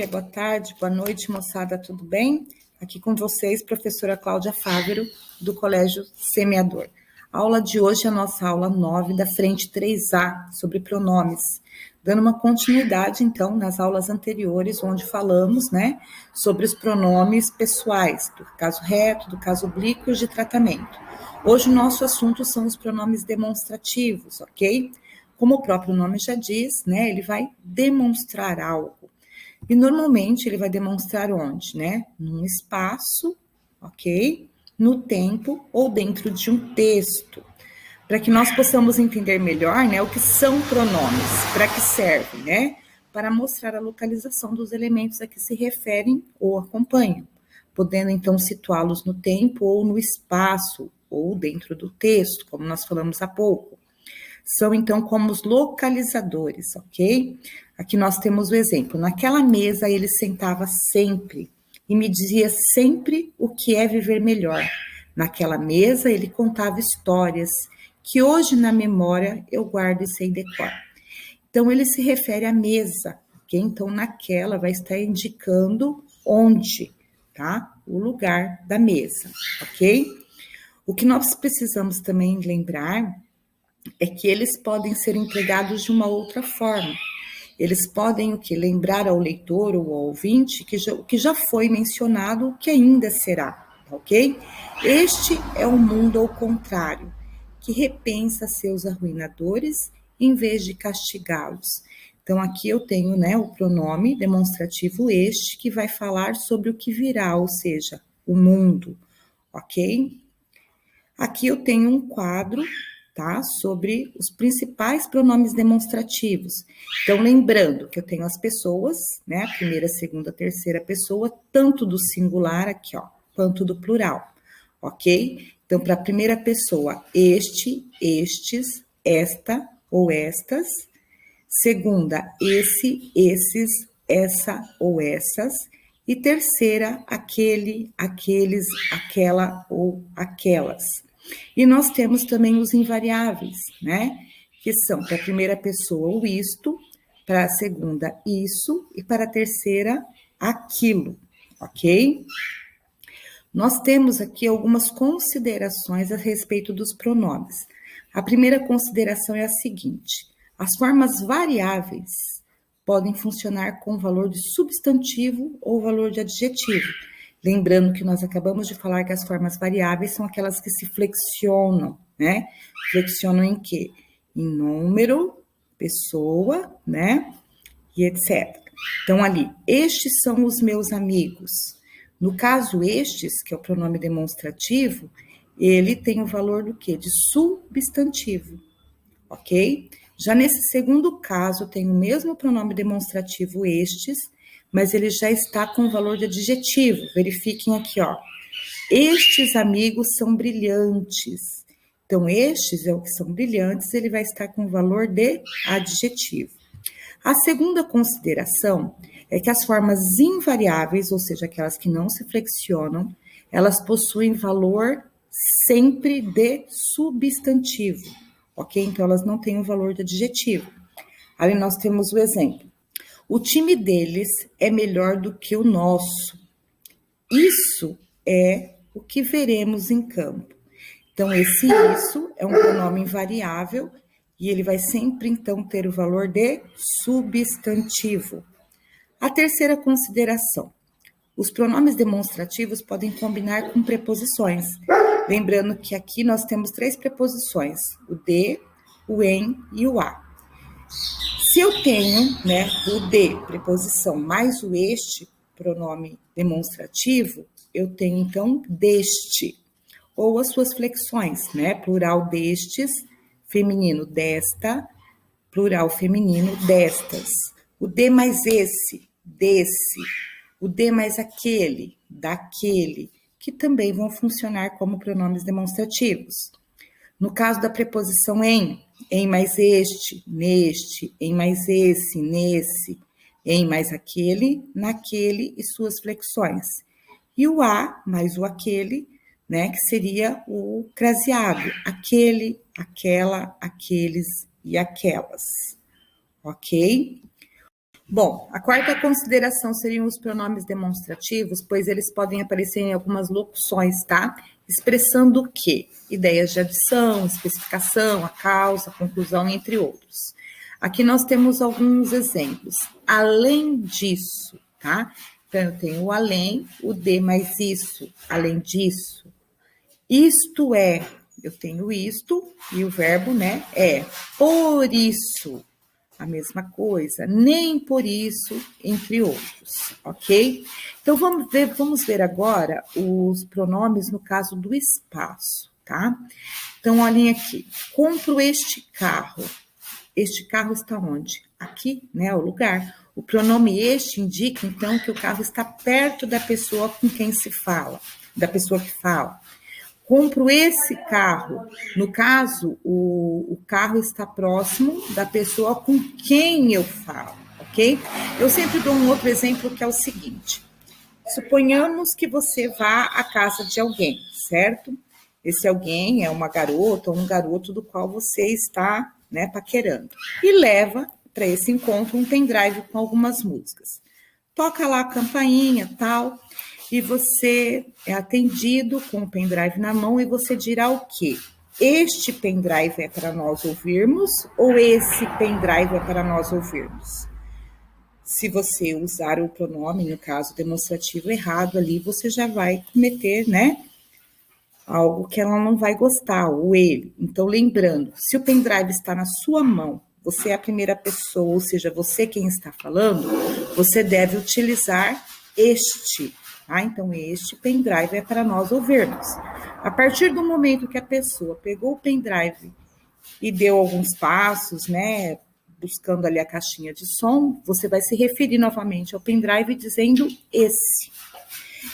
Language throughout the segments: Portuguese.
dia, boa tarde, boa noite, moçada, tudo bem? Aqui com vocês, professora Cláudia Fávero, do Colégio Semeador. A aula de hoje é a nossa aula 9 da frente 3A, sobre pronomes, dando uma continuidade, então, nas aulas anteriores, onde falamos, né, sobre os pronomes pessoais, do caso reto, do caso oblíquo e de tratamento. Hoje o nosso assunto são os pronomes demonstrativos, ok? Como o próprio nome já diz, né, ele vai demonstrar algo. E normalmente ele vai demonstrar onde, né? Num espaço, ok? No tempo ou dentro de um texto. Para que nós possamos entender melhor, né, o que são pronomes, para que servem, né? Para mostrar a localização dos elementos a que se referem ou acompanham, podendo então situá-los no tempo ou no espaço, ou dentro do texto, como nós falamos há pouco. São, então, como os localizadores, ok? Aqui nós temos o exemplo. Naquela mesa ele sentava sempre e me dizia sempre o que é viver melhor. Naquela mesa ele contava histórias que hoje na memória eu guardo e sei decorar. Então, ele se refere à mesa, ok? Então, naquela vai estar indicando onde, tá? O lugar da mesa, ok? O que nós precisamos também lembrar é que eles podem ser empregados de uma outra forma. Eles podem o que? Lembrar ao leitor ou ao ouvinte que já foi mencionado, o que ainda será, ok? Este é um mundo ao contrário, que repensa seus arruinadores em vez de castigá-los. Então, aqui eu tenho, né, o pronome demonstrativo este, que vai falar sobre o que virá, ou seja, o mundo, ok? Aqui eu tenho um quadro, tá, sobre os principais pronomes demonstrativos. Então, lembrando que eu tenho as pessoas, né, a primeira, segunda, terceira pessoa, tanto do singular aqui, ó, quanto do plural, ok? Então, para a primeira pessoa, este, estes, esta ou estas. Segunda, esse, esses, essa ou essas. E terceira, aquele, aqueles, aquela ou aquelas. E nós temos também os invariáveis, né? Que são para a primeira pessoa o isto, para a segunda isso e para a terceira aquilo, ok? Nós temos aqui algumas considerações a respeito dos pronomes. A primeira consideração é a seguinte: as formas variáveis podem funcionar com valor de substantivo ou valor de adjetivo. Lembrando que nós acabamos de falar que as formas variáveis são aquelas que se flexionam, né? Flexionam em quê? Em número, pessoa, né? E etc. Então, ali, estes são os meus amigos. No caso, estes, que é o pronome demonstrativo, ele tem o valor do quê? De substantivo, ok? Já nesse segundo caso, tem o mesmo pronome demonstrativo estes, mas ele já está com o valor de adjetivo. Verifiquem aqui, ó. Estes amigos são brilhantes. Então, estes é o que são brilhantes, ele vai estar com o valor de adjetivo. A segunda consideração é que as formas invariáveis, ou seja, aquelas que não se flexionam, elas possuem valor sempre de substantivo, ok? Então, elas não têm o valor de adjetivo. Ali nós temos o exemplo. O time deles é melhor do que o nosso. Isso é o que veremos em campo. Então, esse isso é um pronome invariável e ele vai sempre, então, ter o valor de substantivo. A terceira consideração. Os pronomes demonstrativos podem combinar com preposições. Lembrando que aqui nós temos 3 preposições, o de, o em e o a. Se eu tenho, né, o de, preposição, mais o este, pronome demonstrativo, eu tenho, então, deste, ou as suas flexões, né, plural destes, feminino desta, plural feminino destas. O de mais esse, desse. O de mais aquele, daquele, que também vão funcionar como pronomes demonstrativos. No caso da preposição em mais este, neste, em mais esse, nesse, em mais aquele, naquele e suas flexões. E o a mais o aquele, né, que seria o craseado, aquele, aquela, aqueles e aquelas, ok? Bom, a quarta consideração seriam os pronomes demonstrativos, pois eles podem aparecer em algumas locuções, tá? Expressando o quê? Ideias de adição, especificação, a causa, a conclusão, entre outros. Aqui nós temos alguns exemplos. Além disso, tá? Então, eu tenho o além, o de mais isso, além disso. Isto é, eu tenho isto e o verbo, né, é. Por isso, a mesma coisa, nem por isso, entre outros, ok? Então, vamos ver agora os pronomes no caso do espaço, tá? Então, olhem aqui, compro este carro. Este carro está onde? Aqui, né, o lugar. O pronome este indica, então, que o carro está perto da pessoa com quem se fala, da pessoa que fala. Compro esse carro. No caso, o carro está próximo da pessoa com quem eu falo, ok? Eu sempre dou um outro exemplo que é o seguinte. Suponhamos que você vá à casa de alguém, certo? Esse alguém é uma garota ou um garoto do qual você está, né, paquerando. E leva para esse encontro um pendrive com algumas músicas. Toca lá a campainha, tal, e você é atendido com o pendrive na mão e você dirá o quê? Este pendrive é para nós ouvirmos ou esse pendrive é para nós ouvirmos? Se você usar o pronome, no caso demonstrativo errado ali, você já vai cometer, né, algo que ela não vai gostar, ou ele. Então, lembrando, se o pendrive está na sua mão, você é a primeira pessoa, ou seja, você quem está falando, você deve utilizar este, tá? Então, este pendrive é para nós ouvirmos. A partir do momento que a pessoa pegou o pendrive e deu alguns passos, né, buscando ali a caixinha de som, você vai se referir novamente ao pendrive dizendo esse.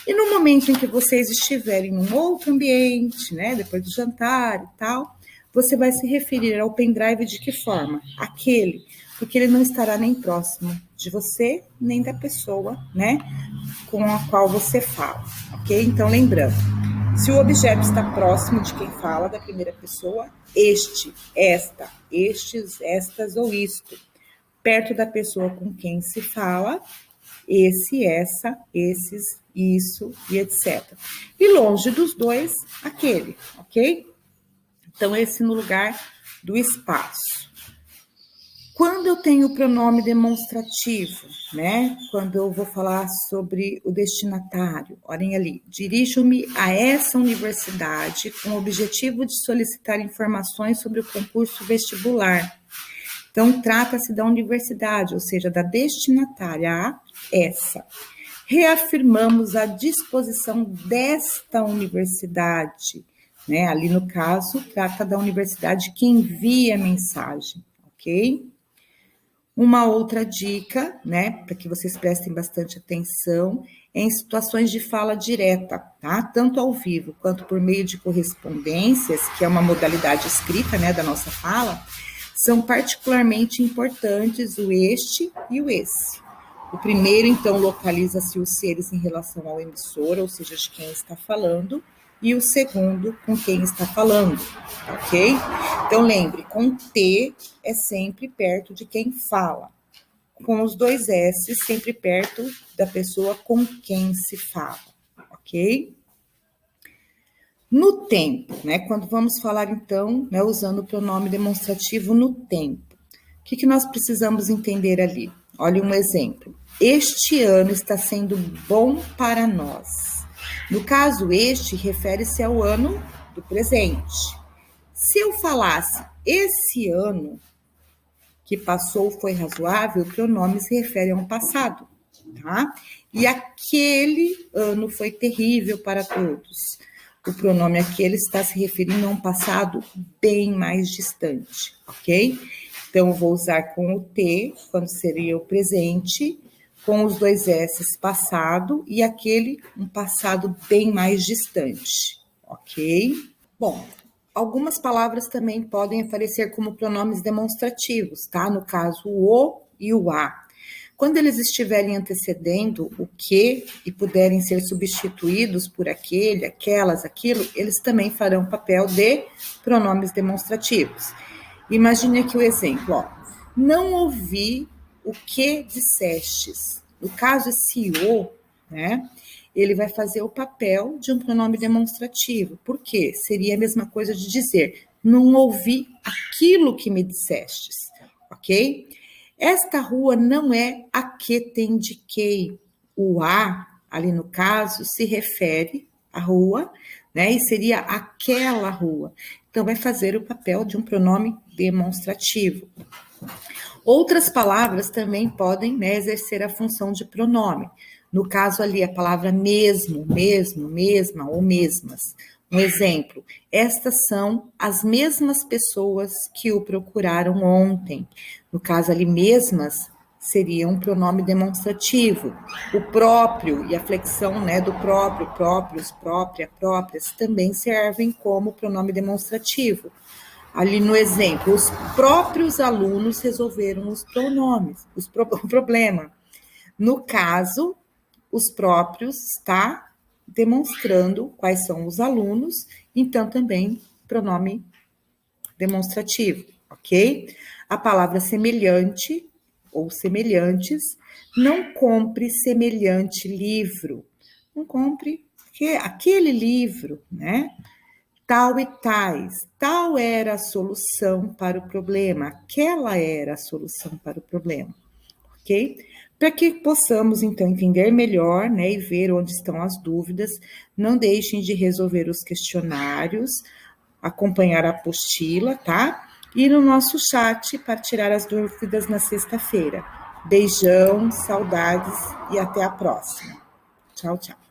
E no momento em que vocês estiverem em um outro ambiente, né, depois do jantar e tal, você vai se referir ao pendrive de que forma? Aquele, porque ele não estará nem próximo de você, nem da pessoa, né, com a qual você fala, ok? Então, lembrando, se o objeto está próximo de quem fala, da primeira pessoa, este, esta, estes, estas ou isto. Perto da pessoa com quem se fala, esse, essa, esses, isso e etc. E longe dos dois, aquele, ok? Então, esse no lugar do espaço. Quando eu tenho o pronome demonstrativo, né? Quando eu vou falar sobre o destinatário, olhem ali, dirijo-me a essa universidade com o objetivo de solicitar informações sobre o concurso vestibular. Então, trata-se da universidade, ou seja, da destinatária a essa. Reafirmamos a disposição desta universidade, né? Ali no caso, trata da universidade que envia a mensagem, ok? Uma outra dica, né, para que vocês prestem bastante atenção, é em situações de fala direta, tá? Tanto ao vivo quanto por meio de correspondências, que é uma modalidade escrita, né, da nossa fala, são particularmente importantes o este e o esse. O primeiro, então, localiza-se os seres em relação ao emissor, ou seja, de quem está falando, e o segundo, com quem está falando, ok? Então, lembre, com T é sempre perto de quem fala. Com os dois S, sempre perto da pessoa com quem se fala, ok? No tempo, né? Quando vamos falar, então, né, usando o pronome demonstrativo no tempo. O que nós precisamos entender ali? Olha um exemplo. Este ano está sendo bom para nós. No caso, este refere-se ao ano do presente. Se eu falasse esse ano que passou foi razoável, o pronome se refere a um passado, tá? E aquele ano foi terrível para todos. O pronome aquele está se referindo a um passado bem mais distante, ok? Então, eu vou usar com o T, quando seria o presente, com os dois S, passado, e aquele, um passado bem mais distante, ok? Bom, algumas palavras também podem aparecer como pronomes demonstrativos, tá? No caso, o e o a. Quando eles estiverem antecedendo o que e puderem ser substituídos por aquele, aquelas, aquilo, eles também farão papel de pronomes demonstrativos. Imagine aqui o exemplo, ó. Não ouvi o que dissestes. No caso, esse o, né, ele vai fazer o papel de um pronome demonstrativo. Por quê? Seria a mesma coisa de dizer, não ouvi aquilo que me dissestes, ok? Esta rua não é a que te indiquei. O a, ali no caso, se refere à rua, né? E seria aquela rua. Então, vai fazer o papel de um pronome demonstrativo. Outras palavras também podem, né, exercer a função de pronome. No caso ali, a palavra mesmo, mesmo, mesma ou mesmas. Um exemplo, estas são as mesmas pessoas que o procuraram ontem. No caso ali, mesmas, seria um pronome demonstrativo. O próprio e a flexão, né, do próprio, próprios, própria, próprias, também servem como pronome demonstrativo. Ali no exemplo, os próprios alunos resolveram os pronomes, o problema. No caso, os próprios está demonstrando quais são os alunos, então também pronome demonstrativo, ok? A palavra semelhante ou semelhantes, não compre semelhante livro. Não compre aquele livro, né? Tal e tais, tal era a solução para o problema, aquela era a solução para o problema, ok? Para que possamos, então, entender melhor, né, e ver onde estão as dúvidas, não deixem de resolver os questionários, acompanhar a apostila, tá? E no nosso chat para tirar as dúvidas na sexta-feira. Beijão, saudades e até a próxima. Tchau, tchau.